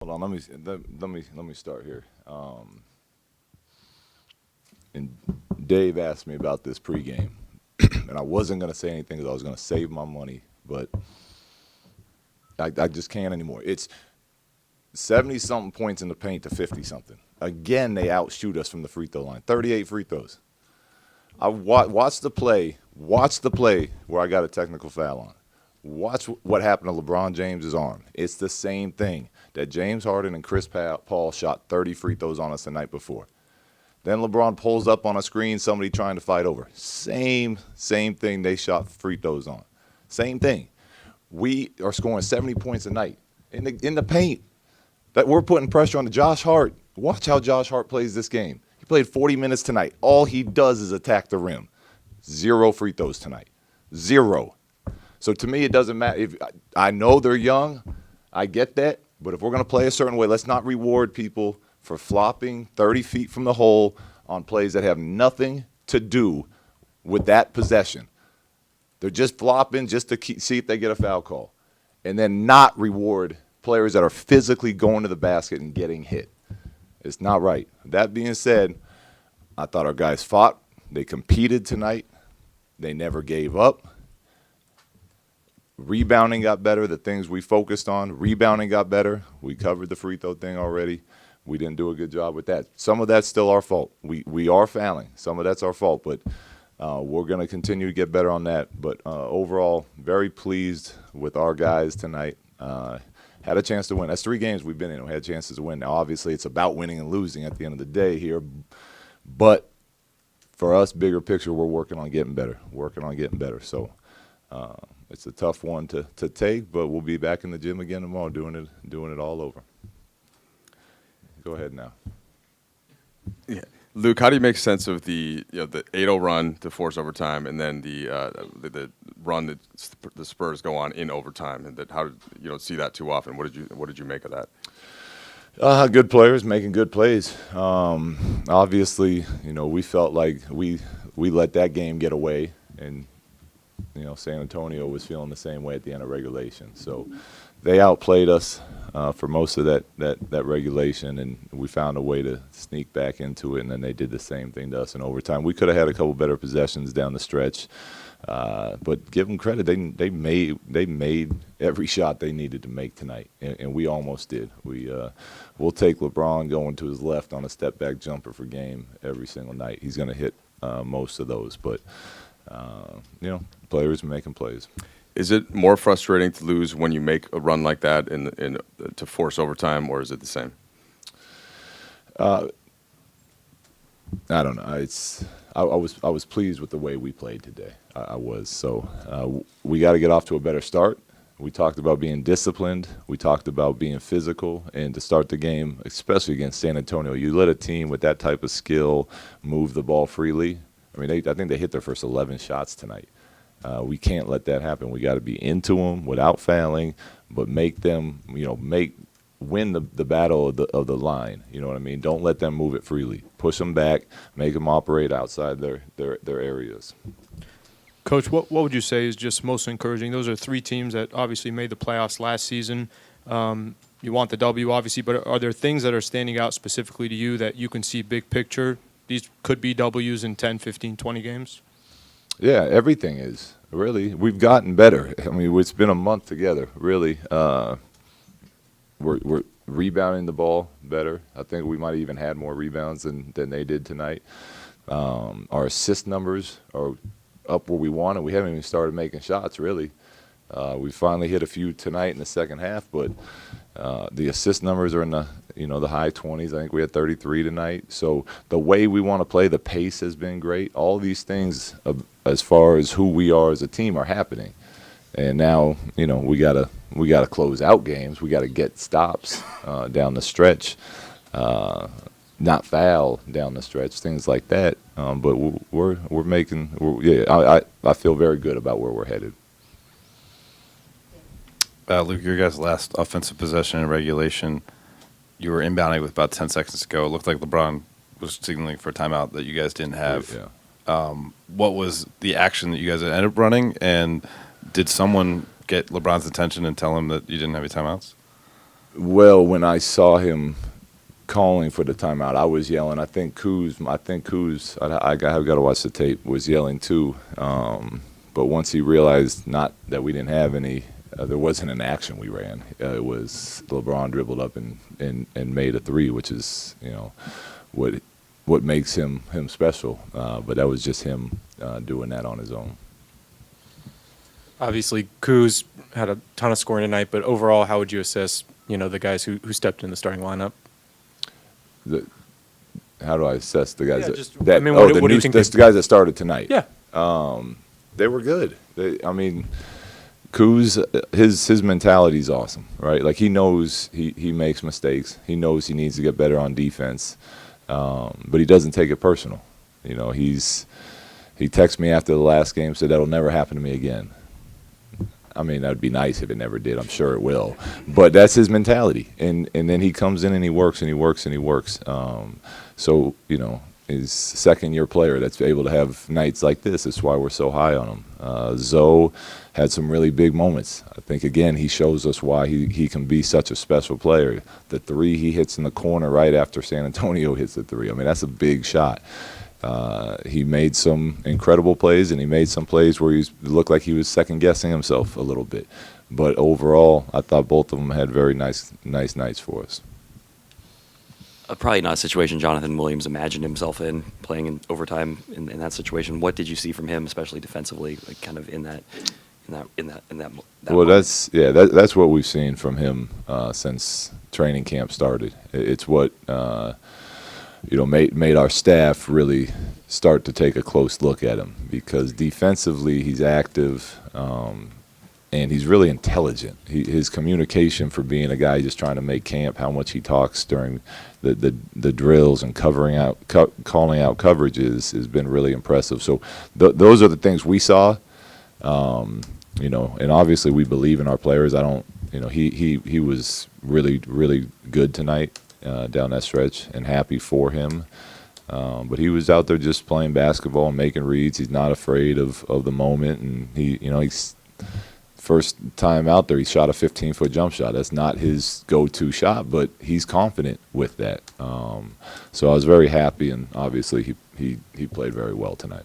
Hold on, let me start here. And Dave asked me about this pregame, and I wasn't gonna say anything because I was gonna save my money, but I just can't anymore. It's 70-something points in the paint to 50-something. Again, they outshoot us from the free throw line. 38 free throws. I watched the play. Watch the play where I got a technical foul on. Watch what happened to LeBron James's arm. It's the same thing that James Harden and Chris Paul shot 30 free throws on us the night before. Then LeBron pulls up on a screen, somebody trying to fight over. Same thing they shot free throws on. Same thing. We are scoring 70 points a night in the paint. That we're putting pressure on Josh Hart. Watch how Josh Hart plays this game. He played 40 minutes tonight. All he does is attack the rim. 0 free throws tonight. 0. So to me, it doesn't matter. If I know they're young, I get that. But if we're going to play a certain way, let's not reward people for flopping 30 feet from the hole on plays that have nothing to do with that possession. They're just flopping just to see if they get a foul call. And then not reward players that are physically going to the basket and getting hit. It's not right. That being said, I thought our guys fought. They competed tonight. They never gave up. Rebounding got better. The things we focused on, rebounding got better. We covered the free throw thing already. We didn't do a good job with that. Some of that's still our fault. We are fouling. Some of that's our fault, but we're going to continue to get better on that. But overall, very pleased with our guys tonight. Had a chance to win. That's 3 games we've been in. We had chances to win. Now, obviously, it's about winning and losing at the end of the day here. But for us, bigger picture, we're working on getting better. So it's a tough one to take, but we'll be back in the gym again tomorrow doing it all over. Go ahead now. Yeah. Luke, how do you make sense of the 8-0 run to force overtime, and then the run that the Spurs go on in overtime, and that how you don't see that too often? What did you make of that? Good players making good plays. Obviously, we felt like we let that game get away, and San Antonio was feeling the same way at the end of regulation. So they outplayed us for most of that regulation, and we found a way to sneak back into it, and then they did the same thing to us in overtime. We could have had a couple better possessions down the stretch, but give them credit. They made every shot they needed to make tonight, and we almost did. We'll take LeBron going to his left on a step-back jumper for game every single night. He's going to hit most of those, but players making plays. Is it more frustrating to lose when you make a run like that and to force overtime, or is it the same? I don't know. I was pleased with the way we played today. I was. So we got to get off to a better start. We talked about being disciplined. We talked about being physical, and to start the game, especially against San Antonio, you let a team with that type of skill move the ball freely. I mean, I think they hit their first 11 shots tonight. We can't let that happen. We got to be into them without fouling, but make them, win the battle of the line. You know what I mean? Don't let them move it freely. Push them back, make them operate outside their areas. Coach, what would you say is just most encouraging? Those are 3 teams that obviously made the playoffs last season. You want the W, obviously, but are there things that are standing out specifically to you that you can see big picture? These could be W's in 10, 15, 20 games? Yeah, everything is. Really, we've gotten better. I mean, it's been a month together. Really, we're rebounding the ball better. I think we might have even had more rebounds than they did tonight. Our assist numbers are up where we want, and we haven't even started making shots, really. We finally hit a few tonight in the second half, but the assist numbers are in the high 20s. I think we had 33 tonight. So the way we want to play, the pace has been great. All these things, as far as who we are as a team, are happening. And now, we gotta close out games. We gotta get stops down the stretch, not foul down the stretch, things like that. But we're making. I feel very good about where we're headed. Luke, your guys' last offensive possession in regulation, you were inbounding with about 10 seconds to go. It looked like LeBron was signaling for a timeout that you guys didn't have. Yeah. What was the action that you guys ended up running, and did someone get LeBron's attention and tell him that you didn't have any timeouts? Well, when I saw him calling for the timeout, I was yelling. I think Kuz, I have got to watch the tape, was yelling too. But once he realized not that we didn't have any, there wasn't an action we ran. It was LeBron dribbled up and made a three, which is, what makes him special. But that was just him doing that on his own. Obviously, Kuz had a ton of scoring tonight, but overall, how would you assess, the guys who stepped in the starting lineup? How do I assess the guys Yeah, what do you think the guys that started tonight? Yeah. They were good. Kuz, his mentality is awesome, right? Like he knows he makes mistakes. He knows he needs to get better on defense, but he doesn't take it personal. He texted me after the last game, said that'll never happen to me again. I mean, that'd be nice if it never did. I'm sure it will, but that's his mentality. And then he comes in and he works and he works and he works. So his second-year player that's able to have nights like this. That's why we're so high on him. Zoe had some really big moments. I think, again, he shows us why he can be such a special player. The three he hits in the corner right after San Antonio hits the three. I mean, that's a big shot. He made some incredible plays, and he made some plays where he looked like he was second-guessing himself a little bit. But overall, I thought both of them had very nice nights for us. Probably not a situation Johnathan Williams imagined himself in, playing in overtime in that situation. What did you see from him, especially defensively, like kind of in that well, moment? That's what we've seen from him since training camp started. It's what made our staff really start to take a close look at him, because defensively he's active. And he's really intelligent. His communication, for being a guy just trying to make camp, how much he talks during the drills and calling out coverages has been really impressive. So those are the things we saw. And obviously we believe in our players. He was really, really good tonight down that stretch, and happy for him. But he was out there just playing basketball and making reads. He's not afraid of the moment, and he's first time out there, he shot a 15-foot jump shot. That's not his go-to shot, but he's confident with that. So I was very happy, and obviously he played very well tonight.